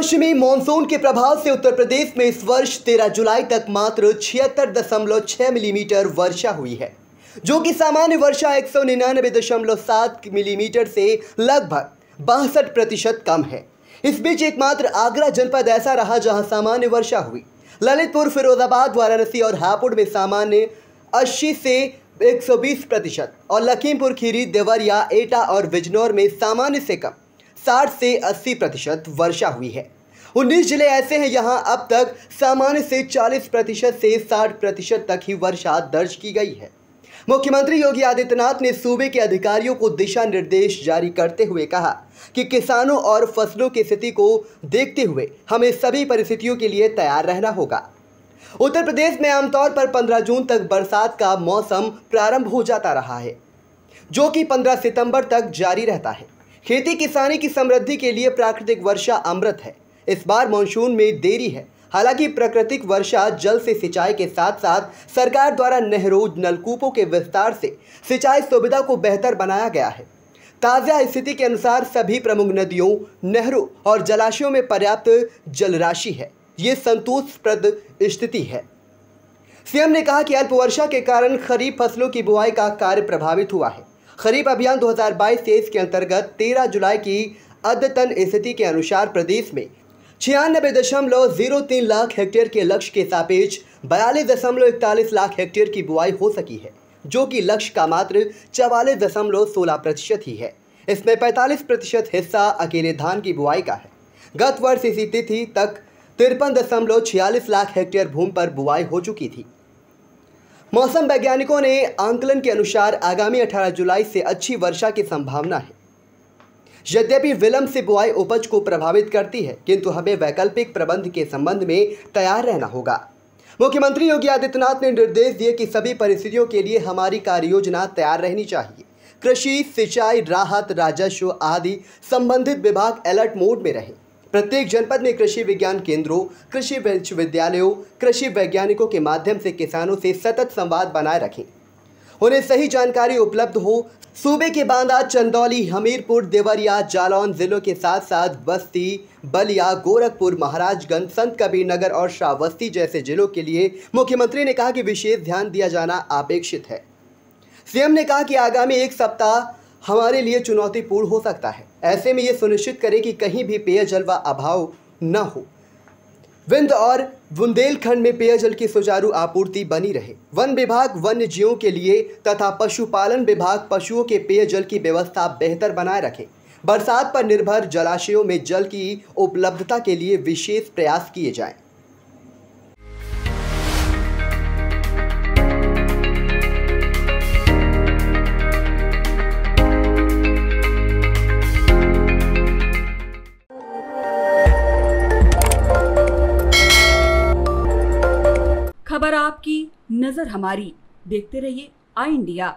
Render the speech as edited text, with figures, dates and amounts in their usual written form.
पश्चिमी मानसून के प्रभाव से उत्तर प्रदेश में इस वर्ष 13 जुलाई तक मात्र 76.6 मिलीमीटर वर्षा हुई है, जो कि सामान्य वर्षा 199.7 मिलीमीटर से लगभग 62% कम है। इस बीच एकमात्र आगरा जनपद ऐसा रहा जहां सामान्य वर्षा हुई। ललितपुर, फिरोजाबाद, वाराणसी और हापुड़ में सामान्य 80 से 120% और लखीमपुर खीरी, देवरिया, एटा और बिजनौर में सामान्य से कम 60 से 80% वर्षा हुई है। 19 जिले ऐसे हैं यहां अब तक सामान्य से 40% से 60% तक ही वर्षा दर्ज की गई है। मुख्यमंत्री योगी आदित्यनाथ ने सूबे के अधिकारियों को दिशा निर्देश जारी करते हुए कहा कि किसानों और फसलों की स्थिति को देखते हुए हमें सभी परिस्थितियों के लिए तैयार रहना होगा। उत्तर प्रदेश में आमतौर पर 15 जून तक बरसात का मौसम प्रारंभ हो जाता रहा है, जो कि 15 सितंबर तक जारी रहता है। खेती किसानी की समृद्धि के लिए प्राकृतिक वर्षा अमृत है। इस बार मानसून में देरी है। हालांकि प्राकृतिक वर्षा जल से सिंचाई के साथ साथ सरकार द्वारा नहरों, नलकूपों के विस्तार से सिंचाई सुविधा को बेहतर बनाया गया है। ताज़ा स्थिति के अनुसार सभी प्रमुख नदियों, नहरों और जलाशयों में पर्याप्त जल राशि है। ये संतोषप्रद स्थिति है। सीएम ने कहा कि अल्प वर्षा के कारण खरीफ फसलों की बुआई का कार्य प्रभावित हुआ है। खरीफ अभियान 2022-23 के अंतर्गत 13 जुलाई की अद्यतन स्थिति के अनुसार प्रदेश में 96.03 लाख हेक्टेयर के लक्ष्य के सापेक्ष 42.41 लाख हेक्टेयर की बुआई हो सकी है, जो कि लक्ष्य का मात्र 44.16% ही है। इसमें 45% हिस्सा अकेले धान की बुआई का है। गत वर्ष इसी तिथि तक 53.46 लाख हेक्टेयर भूमि पर बुआई हो चुकी थी। मौसम वैज्ञानिकों ने आंकलन के अनुसार आगामी 18 जुलाई से अच्छी वर्षा की संभावना है। यद्यपि विलंब से बुआई उपज को प्रभावित करती है, किंतु हमें वैकल्पिक प्रबंध के संबंध में तैयार रहना होगा। मुख्यमंत्री योगी आदित्यनाथ ने निर्देश दिए कि सभी परिस्थितियों के लिए हमारी कार्य योजना तैयार रहनी चाहिए। कृषि, सिंचाई, राहत, राजस्व आदि संबंधित विभाग अलर्ट मोड में रहे। प्रत्येक जनपद में कृषि विज्ञान केंद्रों, कृषि विश्वविद्यालयों, कृषि वैज्ञानिकों के माध्यम से किसानों से सतत संवाद बनाए रखें, उन्हें सही जानकारी उपलब्ध हो। सूबे के बांदा, चंदौली, हमीरपुर, देवरिया, जालौन जिलों के साथ साथ बस्ती, बलिया, गोरखपुर, महाराजगंज, संत कबीर नगर और श्रावस्ती जैसे जिलों के लिए मुख्यमंत्री ने कहा कि विशेष ध्यान दिया जाना अपेक्षित है। सीएम ने कहा कि आगामी एक सप्ताह हमारे लिए चुनौतीपूर्ण हो सकता है। ऐसे में ये सुनिश्चित करें कि कहीं भी पेयजल व अभाव न हो। विंध्य और बुंदेलखंड में पेयजल की सुचारू आपूर्ति बनी रहे। वन विभाग वन्य जीवों के लिए तथा पशुपालन विभाग पशुओं के पेयजल की व्यवस्था बेहतर बनाए रखे। बरसात पर निर्भर जलाशयों में जल की उपलब्धता के लिए विशेष प्रयास किए जाएं। खबर आपकी, नजर हमारी। देखते रहिए आई इंडिया।